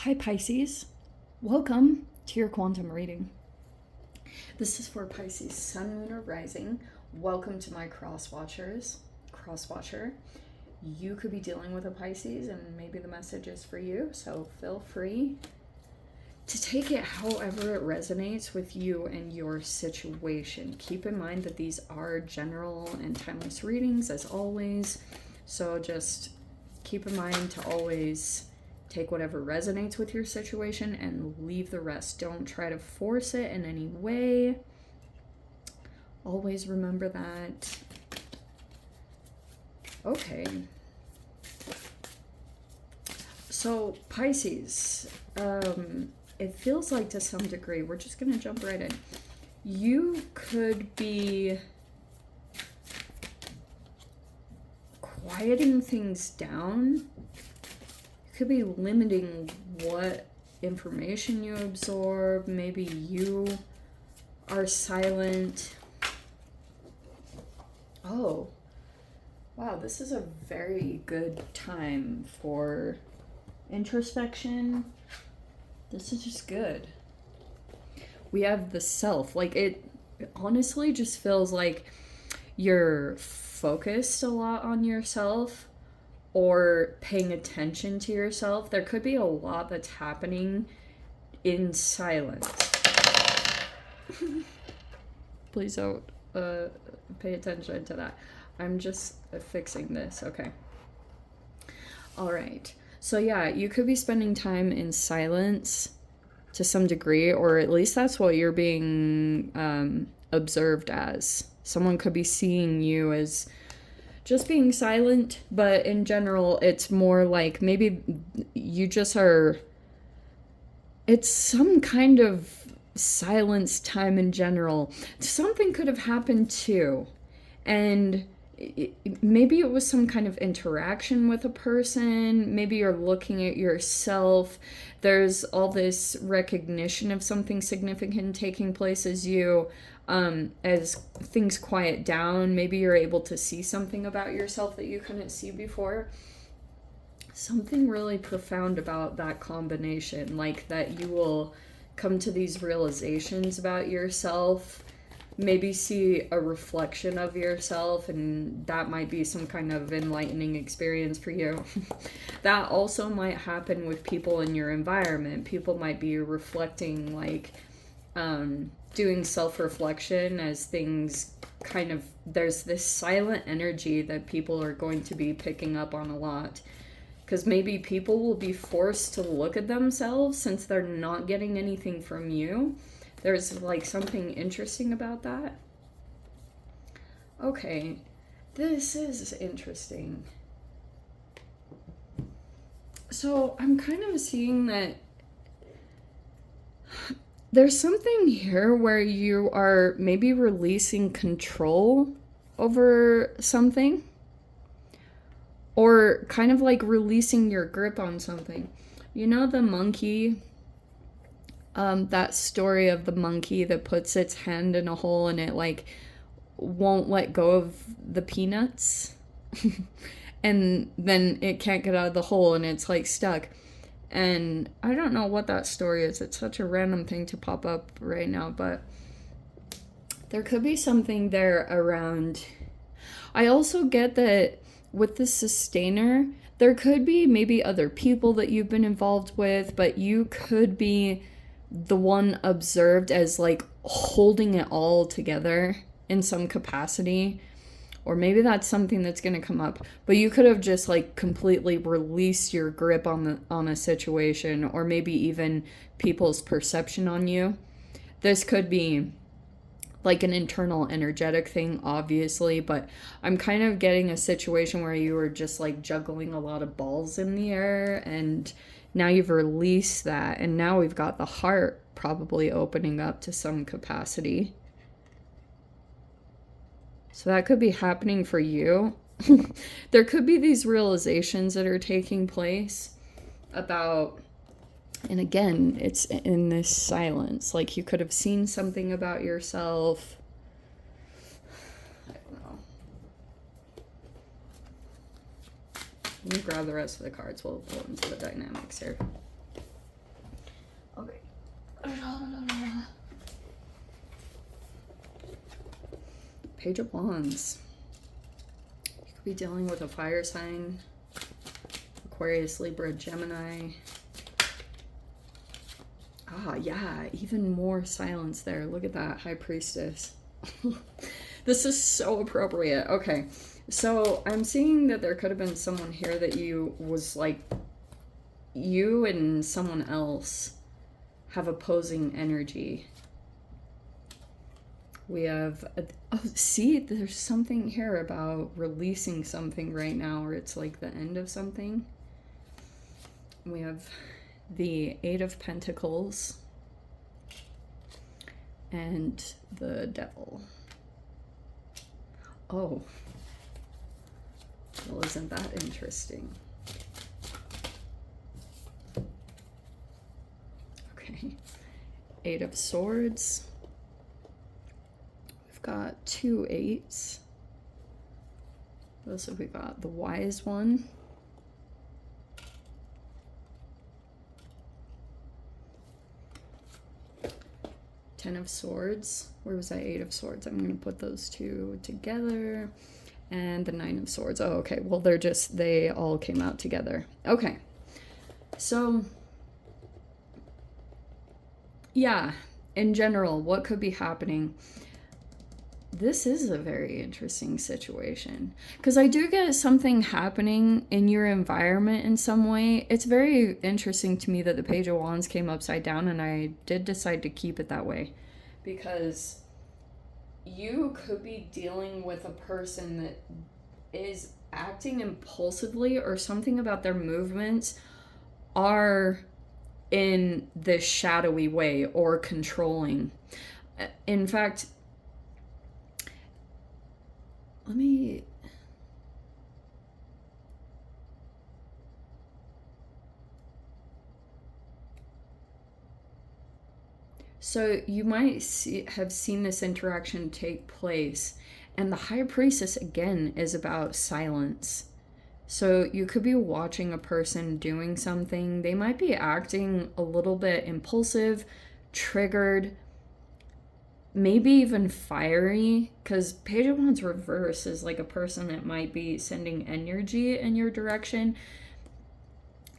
Hi Pisces, welcome to your quantum reading. This is for Pisces Sun, Moon, or Rising. Welcome to my crosswatcher. You could be dealing with a Pisces and maybe the message is for you, so feel free to take it however it resonates with you and your situation. Keep in mind that these are general and timeless readings as always, so just keep in mind to always take whatever resonates with your situation and leave the rest. Don't try to force it in any way. Always remember that. Okay. So, Pisces, it feels like to some degree, we're just going to jump right in. You could be quieting things down. Could be limiting what information you absorb. Maybe you are silent. Oh, wow, this is a very good time for introspection. This is just good. We have the self. Like, it honestly just feels like you're focused a lot on yourself or paying attention to yourself. There could be a lot that's happening in silence. Please don't pay attention to that. I'm just fixing this. Okay. All right. So yeah, you could be spending time in silence to some degree, or at least that's what you're being observed as. Someone could be seeing you as just being silent, but in general, it's more like maybe you just are, it's some kind of silence time in general. Something could have happened too, and maybe it was some kind of interaction with a person. Maybe you're looking at yourself. There's all this recognition of something significant taking place as things quiet down. Maybe you're able to see something about yourself that you couldn't see before. Something really profound about that combination, like that you will come to these realizations about yourself, maybe see a reflection of yourself, and that might be some kind of enlightening experience for you. That also might happen with people in your environment. People might be reflecting, like doing self-reflection as things kind of, there's this silent energy that people are going to be picking up on a lot, because maybe people will be forced to look at themselves since they're not getting anything from you. There's like something interesting about that. Okay, this is interesting. So I'm kind of seeing that there's something here where you are maybe releasing control over something, or kind of like releasing your grip on something. You know the monkey, that story of the monkey that puts its hand in a hole and it like won't let go of the peanuts and then it can't get out of the hole and it's like stuck. And I don't know what that story is. It's such a random thing to pop up right now, but there could be something there around. I also get that with the sustainer, there could be maybe other people that you've been involved with, but you could be the one observed as like holding it all together in some capacity. Or maybe that's something that's going to come up, but you could have just like completely released your grip on a situation, or maybe even people's perception on you. This could be like an internal energetic thing, obviously, but I'm kind of getting a situation where you were just like juggling a lot of balls in the air, and now you've released that, and now we've got the heart probably opening up to some capacity. So that could be happening for you. There could be these realizations that are taking place about, and again, it's in this silence. Like you could have seen something about yourself. I don't know. Let me grab the rest of the cards. We'll go into the dynamics here. Page of Wands. You could be dealing with a fire sign. Aquarius, Libra, Gemini. Ah, yeah, even more silence there. Look at that, High Priestess. This is so appropriate. Okay, so I'm seeing that there could have been someone here that you was like, you and someone else have opposing energy. We have, oh, see, there's something here about releasing something right now, or it's like the end of something. We have the Eight of Pentacles and the Devil. Oh, well, isn't that interesting? Okay, Eight of Swords. We've got 2 8s. What else have we got? The Wise One. Ten of Swords. Where was that Eight of Swords? I'm going to put those two together. And the Nine of Swords. Oh, okay. Well, they all came out together. Okay. So, yeah, in general, what could be happening? This is a very interesting situation, because I do get something happening in your environment in some way. It's very interesting to me that the Page of Wands came upside down, and I did decide to keep it that way, because you could be dealing with a person that is acting impulsively, or something about their movements are in this shadowy way or controlling. In fact, let me... So you might have seen this interaction take place, and the High Priestess again is about silence. So you could be watching a person doing something. They might be acting a little bit impulsive, triggered, maybe even fiery, because Page of Wands reverse is like a person that might be sending energy in your direction,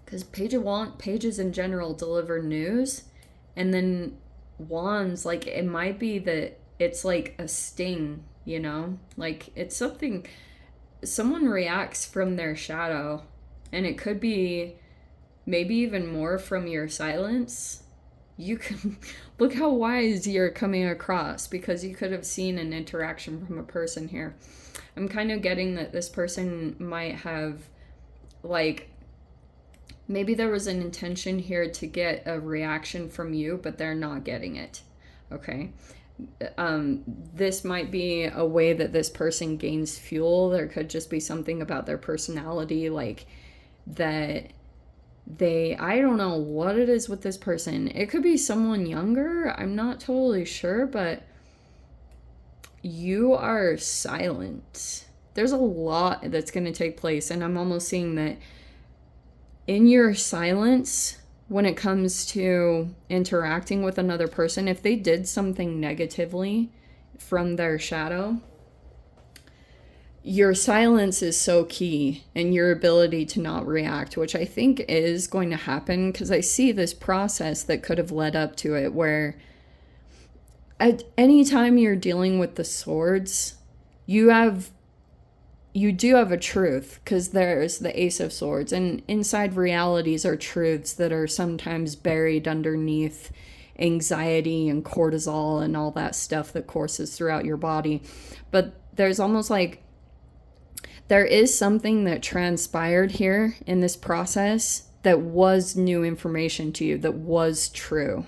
because pages in general deliver news, and then Wands, like, it might be that it's like a sting, you know, like it's something, someone reacts from their shadow, and it could be maybe even more from your silence. You can look how wise you're coming across, because you could have seen an interaction from a person here. I'm kind of getting that this person might have, like, maybe there was an intention here to get a reaction from you, but they're not getting it. Okay. This might be a way that this person gains fuel. There could just be something about their personality, like that I don't know what it is with this person. It could be someone younger. I'm not totally sure, but you are silent. There's a lot that's going to take place, and I'm almost seeing that in your silence, when it comes to interacting with another person, if they did something negatively from their shadow, your silence is so key, and your ability to not react, which I think is going to happen, because I see this process that could have led up to it, where at any time you're dealing with the swords, you do have a truth, because there's the Ace of Swords, and inside realities are truths that are sometimes buried underneath anxiety and cortisol and all that stuff that courses throughout your body. But there's almost like there is something that transpired here in this process that was new information to you, that was true.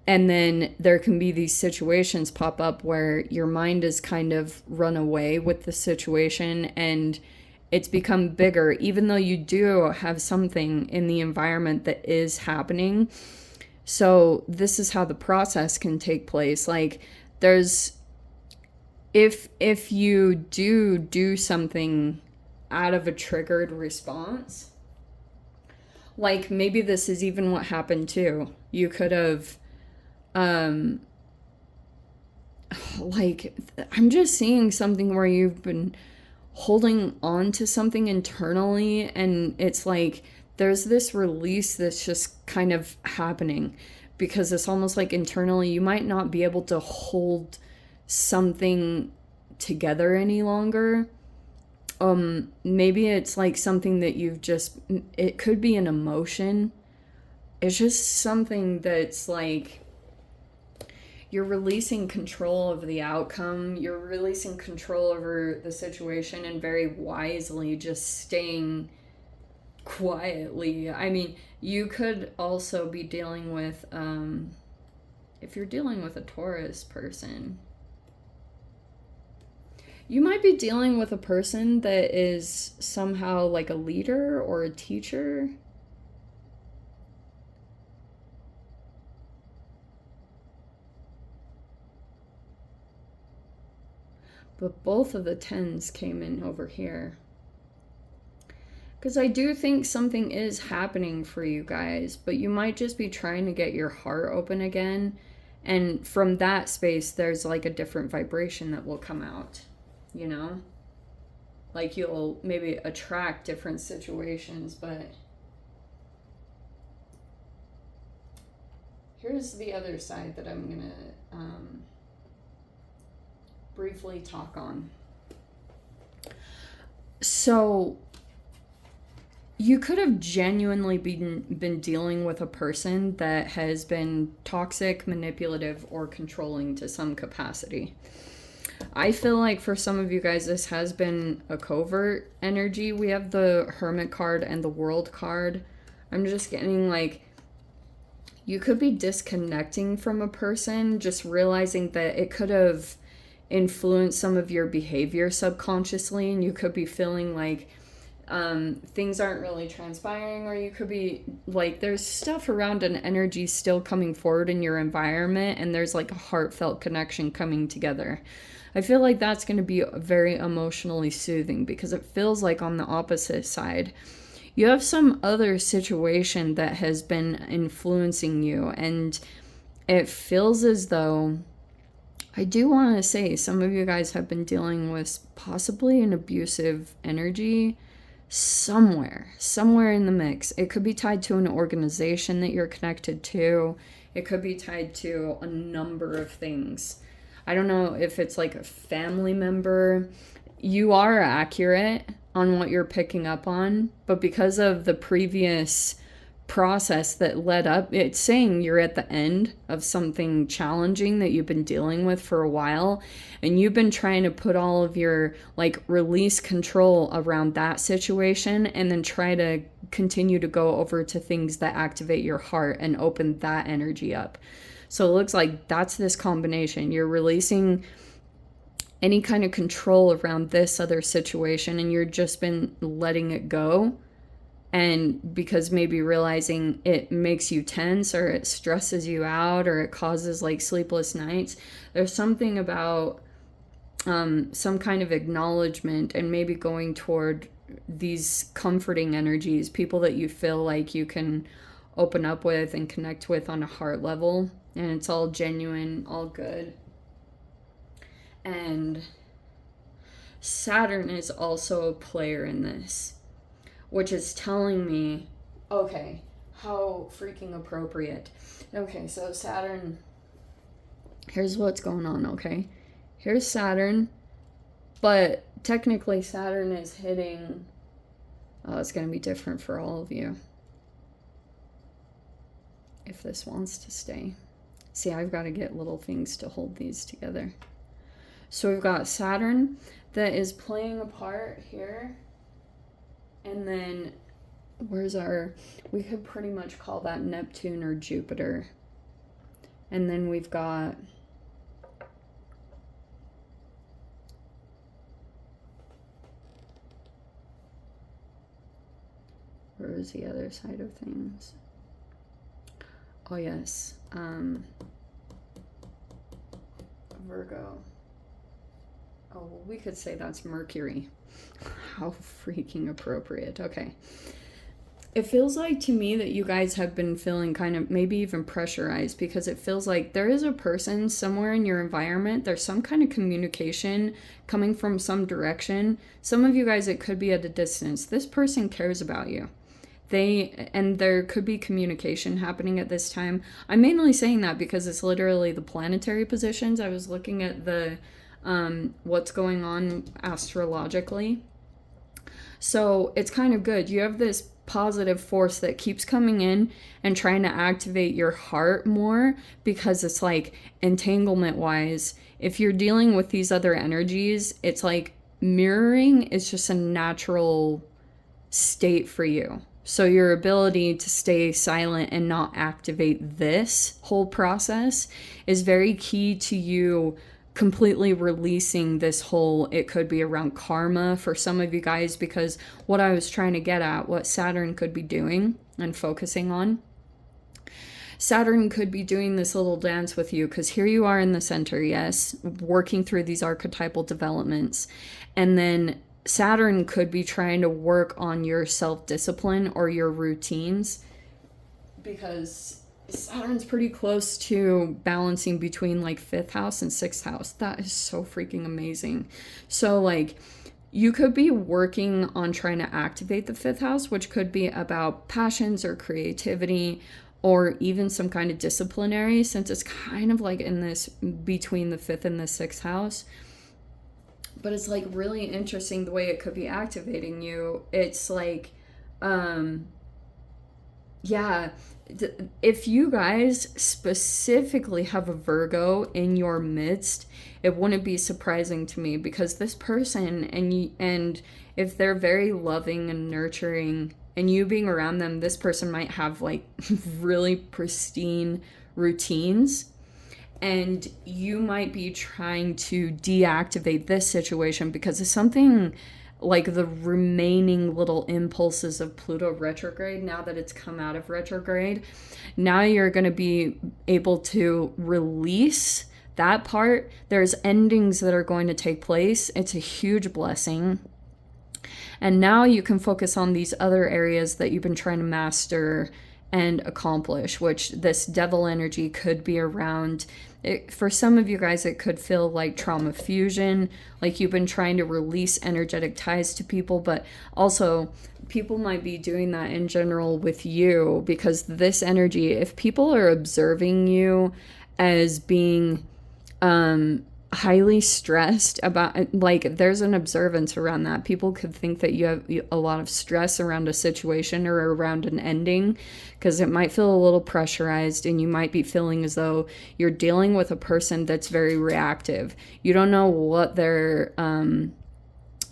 And then there can be these situations pop up where your mind is kind of run away with the situation, and it's become bigger, even though you do have something in the environment that is happening. So this is how the process can take place. Like, there's, if you do something out of a triggered response, like maybe this is even what happened too. You could have Like, I'm just seeing something where you've been holding on to something internally, and it's like there's this release that's just kind of happening, because it's almost like internally you might not be able to hold something together any longer. Maybe it's like something that you've just, it could be an emotion. It's just something that's like you're releasing control of the outcome, you're releasing control over the situation, and very wisely just staying quietly. I mean, you could also be dealing with, if you're dealing with a Taurus person, you might be dealing with a person that is somehow like a leader or a teacher. But both of the 10s came in over here. Because I do think something is happening for you guys, but you might just be trying to get your heart open again. And from that space, there's like a different vibration that will come out, you know? Like you'll maybe attract different situations, but here's the other side that I'm going to briefly talk on. So you could have genuinely been dealing with a person that has been toxic, manipulative, or controlling to some capacity. I feel like for some of you guys, this has been a covert energy. We have the Hermit card and the World card. I'm just getting like, you could be disconnecting from a person, just realizing that it could have influenced some of your behavior subconsciously, and you could be feeling like things aren't really transpiring, or you could be like, there's stuff around an energy still coming forward in your environment, and there's like a heartfelt connection coming together. I feel like that's going to be very emotionally soothing, because it feels like on the opposite side, you have some other situation that has been influencing you, and it feels as though, I do want to say, some of you guys have been dealing with possibly an abusive energy somewhere in the mix. It could be tied to an organization that you're connected to. It could be tied to a number of things. I don't know if it's like a family member. You are accurate on what you're picking up on, but because of the previous process that led up, it's saying you're at the end of something challenging that you've been dealing with for a while, and you've been trying to put all of your like release control around that situation, and then try to continue to go over to things that activate your heart and open that energy up. So it looks like that's this combination. You're releasing any kind of control around this other situation, and you're just been letting it go. And because maybe realizing it makes you tense, or it stresses you out, or it causes like sleepless nights, there's something about some kind of acknowledgement, and maybe going toward these comforting energies, people that you feel like you can open up with and connect with on a heart level, and it's all genuine, all good. And Saturn is also a player in this, which is telling me, okay, how freaking appropriate. Okay, so Saturn, here's what's going on, okay? Here's Saturn, but technically Saturn is hitting, oh, it's going to be different for all of you, if this wants to stay. See, I've got to get little things to hold these together. So we've got Saturn that is playing a part here. And then where's our, we could pretty much call that Neptune or Jupiter. And then we've got, where is the other side of things? Oh yes, Virgo. Oh, well, we could say that's Mercury. How freaking appropriate. Okay. It feels like to me that you guys have been feeling kind of maybe even pressurized, because it feels like there is a person somewhere in your environment. There's some kind of communication coming from some direction. Some of you guys, it could be at a distance. This person cares about you. And there could be communication happening at this time. I'm mainly saying that because it's literally the planetary positions. I was looking at the what's going on astrologically. So it's kind of good. You have this positive force that keeps coming in and trying to activate your heart more, because it's like entanglement wise, if you're dealing with these other energies, it's like mirroring is just a natural state for you. So your ability to stay silent and not activate this whole process is very key to you completely releasing this whole, it could be around karma for some of you guys, because what I was trying to get at, what Saturn could be doing and focusing on, Saturn could be doing this little dance with you, because here you are in the center, yes, working through these archetypal developments, and then Saturn could be trying to work on your self-discipline or your routines, because Saturn's pretty close to balancing between like 5th house and 6th house. That is so freaking amazing. So like you could be working on trying to activate the 5th house, which could be about passions or creativity, or even some kind of disciplinary, since it's kind of like in this between the 5th and the 6th house. But it's like really interesting the way it could be activating you. It's like, yeah, if you guys specifically have a Virgo in your midst, it wouldn't be surprising to me, because this person, and if they're very loving and nurturing, and you being around them, this person might have like really pristine routines, and you might be trying to deactivate this situation because of something like the remaining little impulses of Pluto retrograde. Now that it's come out of retrograde, now you're going to be able to release that part. There's endings that are going to take place. It's a huge blessing. And now you can focus on these other areas that you've been trying to master and accomplish, which this devil energy could be around. For some of you guys, it could feel like trauma fusion, like you've been trying to release energetic ties to people, but also people might be doing that in general with you, because this energy, if people are observing you as being highly stressed about, like there's an observance around that. People could think that you have a lot of stress around a situation or around an ending, because it might feel a little pressurized, and you might be feeling as though you're dealing with a person that's very reactive. You don't know what their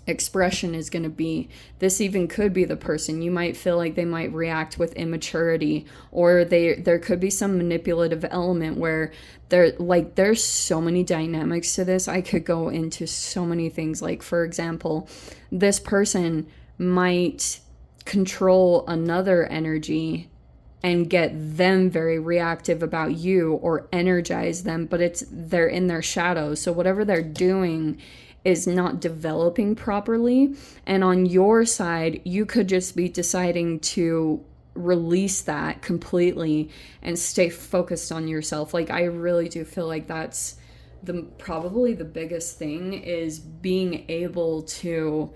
expression is going to be. This even could be the person. You might feel like they might react with immaturity, or there could be some manipulative element where there's so many dynamics to this. I could go into so many things. Like, for example, this person might control another energy and get them very reactive about you, or energize them, but they're in their shadow. So whatever they're doing is not developing properly. And on your side, you could just be deciding to release that completely and stay focused on yourself. Like, I really do feel like that's probably the biggest thing, is being able to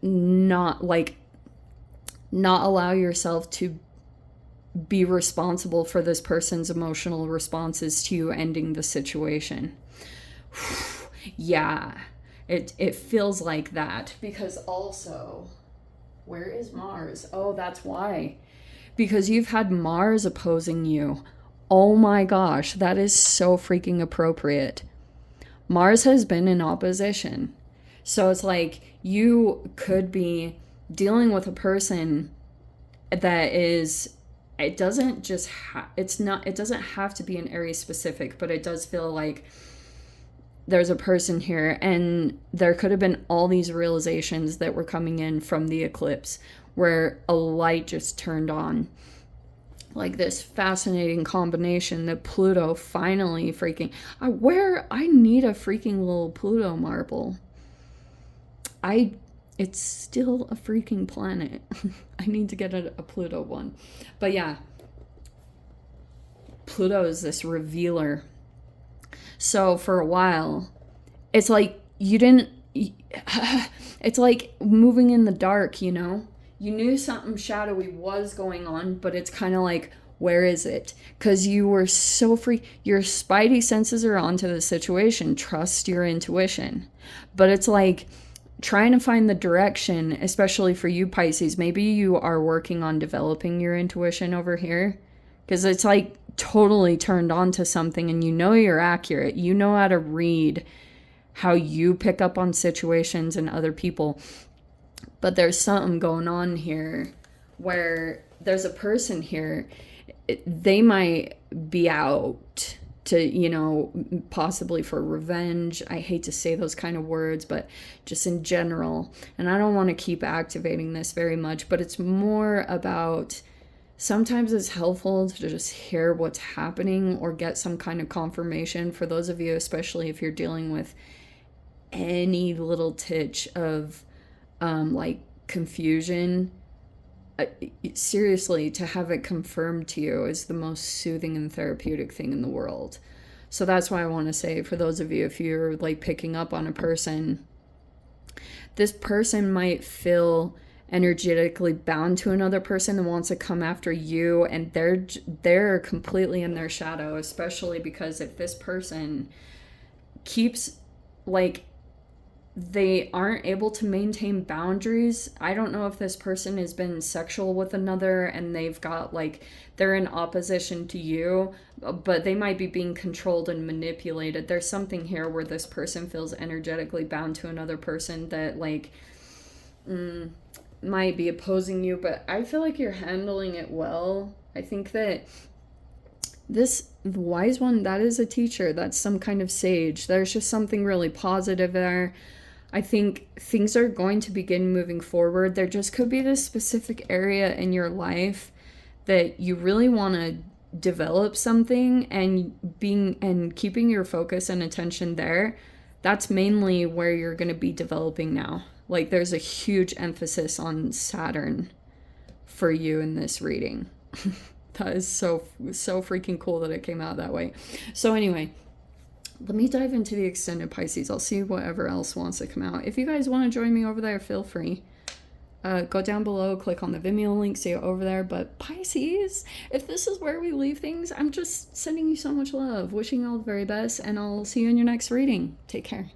not allow yourself to be responsible for this person's emotional responses to you ending the situation. Yeah, it feels like that, because also, where is Mars? Oh, that's why. Because you've had Mars opposing you. Oh my gosh, that is so freaking appropriate. Mars has been in opposition. So it's like you could be dealing with a person that is, it doesn't have to be an Aries specific, but it does feel like there's a person here, and there could have been all these realizations that were coming in from the eclipse, where a light just turned on. Like this fascinating combination that Pluto finally freaking... I need a freaking little Pluto marble. I it's still a freaking planet. I need to get a Pluto one. But yeah, Pluto is this revealer. So for a while, it's like you didn't, it's like moving in the dark, you know? You knew something shadowy was going on, but it's kind of like, where is it? Because you were so free. Your spidey senses are onto the situation. Trust your intuition. But it's like trying to find the direction, especially for you Pisces. Maybe you are working on developing your intuition over here. Because it's like totally turned on to something and you know you're accurate. You know how to read how you pick up on situations and other people. But there's something going on here where there's a person here. They might be out to, you know, possibly for revenge. I hate to say those kind of words, but just in general. And I don't want to keep activating this very much, but it's more about sometimes it's helpful to just hear what's happening or get some kind of confirmation. For those of you, especially if you're dealing with any little titch of like confusion, seriously, to have it confirmed to you is the most soothing and therapeutic thing in the world. So that's why I want to say, for those of you, if you're like picking up on a person, this person might feel energetically bound to another person and wants to come after you, and they're completely in their shadow, especially because if this person keeps like they aren't able to maintain boundaries. I don't know if this person has been sexual with another and they've got like, they're in opposition to you, but they might be being controlled and manipulated. There's something here where this person feels energetically bound to another person that like might be opposing you, but I feel like you're handling it well. I think that this wise one, that is a teacher. That's some kind of sage. There's just something really positive there. I think things are going to begin moving forward. There just could be this specific area in your life that you really want to develop something, and keeping your focus and attention there. That's mainly where you're going to be developing now. Like there's a huge emphasis on Saturn for you in this reading. That is so freaking cool that it came out that way. So anyway, let me dive into the extended Pisces. I'll see whatever else wants to come out. If you guys want to join me over there, feel free. Go down below, click on the Vimeo link, see it over there. But Pisces, if this is where we leave things, I'm just sending you so much love, wishing you all the very best, and I'll see you in your next reading. Take care.